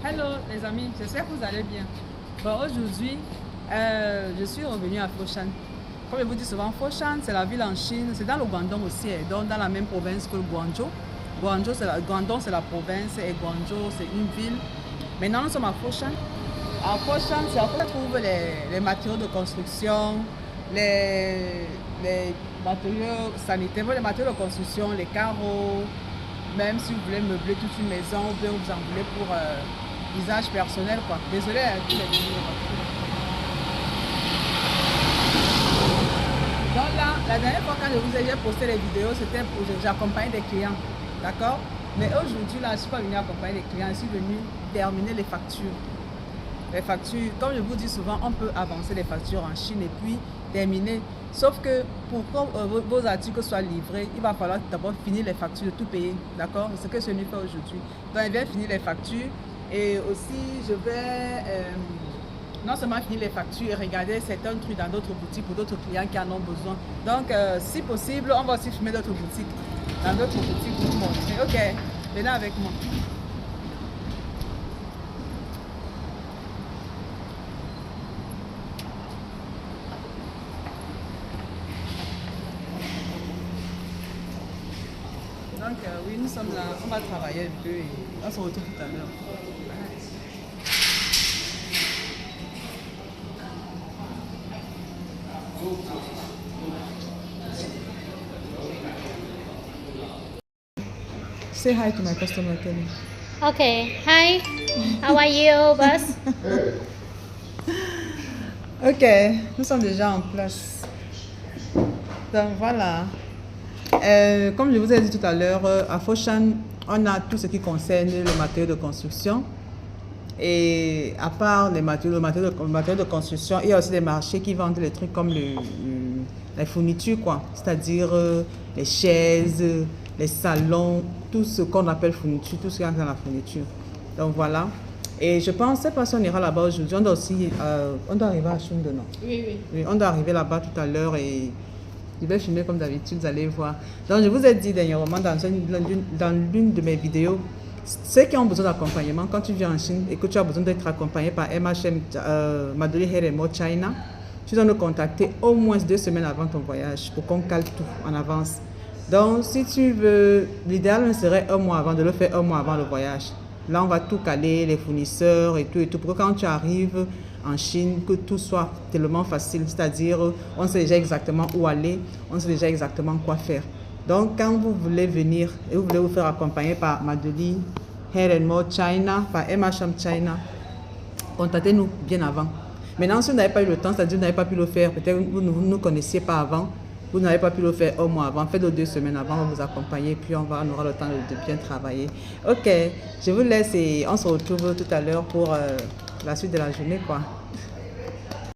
Hello les amis, j'espère que vous allez bien. Bon, aujourd'hui, je suis revenue à Foshan. Comme je vous dis souvent, Foshan, c'est la ville en Chine, c'est dans le Guangdong aussi, donc dans la même province que le Guangzhou. Guangdong, c'est la province et Guangzhou, c'est une ville. Maintenant, nous sommes à Foshan. À Foshan, c'est là qu'on trouve les matériaux de construction, les matériaux sanitaires, les matériaux de construction, les carreaux, même si vous voulez meubler toute une maison ou bien vous en voulez pour usage personnel, quoi. Désolé, hein, tous les vidéos. Donc là, la dernière fois quand je vous ai posté les vidéos, c'était pour j'accompagne des clients, d'accord? Mais aujourd'hui, là, je ne suis pas venue accompagner les clients, je suis venue terminer les factures. Les factures, comme je vous dis souvent, on peut avancer les factures en Chine et puis terminer. Sauf que pour que vos articles soient livrés, il va falloir d'abord finir les factures, de tout payer. D'accord? C'est ce que je suis venu faire aujourd'hui. Donc, je vais finir les factures et aussi je vais non seulement finir les factures et regarder certains trucs dans d'autres boutiques pour d'autres clients qui en ont besoin. Donc, si possible, on va aussi filmer d'autres boutiques, dans d'autres boutiques pour vous montrer. Ok, venez avec moi. Donc, oui, nous sommes là, on va travailler un peu et on se retrouve tout à l'heure. Say hi to my customer, Kelly. Okay, hi. How are you, boss? Ok, nous sommes déjà en place. Donc voilà. Comme je vous ai dit tout à l'heure, à Foshan, on a tout ce qui concerne le matériau de construction. Et à part les matériaux de construction, il y a aussi des marchés qui vendent les trucs comme les fournitures, quoi. C'est-à-dire les chaises, les salons, tout ce qu'on appelle fourniture, tout ce qui est dans la fourniture. Donc voilà. Et je pense, c'est pas si on ira là-bas aujourd'hui, on doit aussi, on doit arriver à Chunde, non? Oui, on doit arriver là-bas tout à l'heure et je vais filmer comme d'habitude, vous allez voir. Donc, je vous ai dit dernièrement dans l'une de mes vidéos, ceux qui ont besoin d'accompagnement, quand tu viens en Chine et que tu as besoin d'être accompagné par MHM Madoli Hair & More China, tu dois nous contacter au moins 2 semaines avant ton voyage pour qu'on cale tout en avance. Donc, si tu veux, l'idéal serait 1 mois avant, de le faire 1 mois avant le voyage. Là, on va tout caler, les fournisseurs et tout, pour que quand tu arrives en Chine, que tout soit tellement facile, c'est-à-dire on sait déjà exactement où aller, on sait déjà exactement quoi faire. Donc, quand vous voulez venir et vous voulez vous faire accompagner par Madoli Hair & More China, par MHM China, contactez-nous bien avant. Maintenant, si vous n'avez pas eu le temps, c'est-à-dire que vous n'avez pas pu le faire, peut-être que vous ne nous connaissiez pas avant, vous n'avez pas pu le faire 1 mois avant, faites-le 2 semaines avant, on va vous accompagner, puis on aura le temps de bien travailler. Ok, je vous laisse et on se retrouve tout à l'heure pour la suite de la journée, quoi.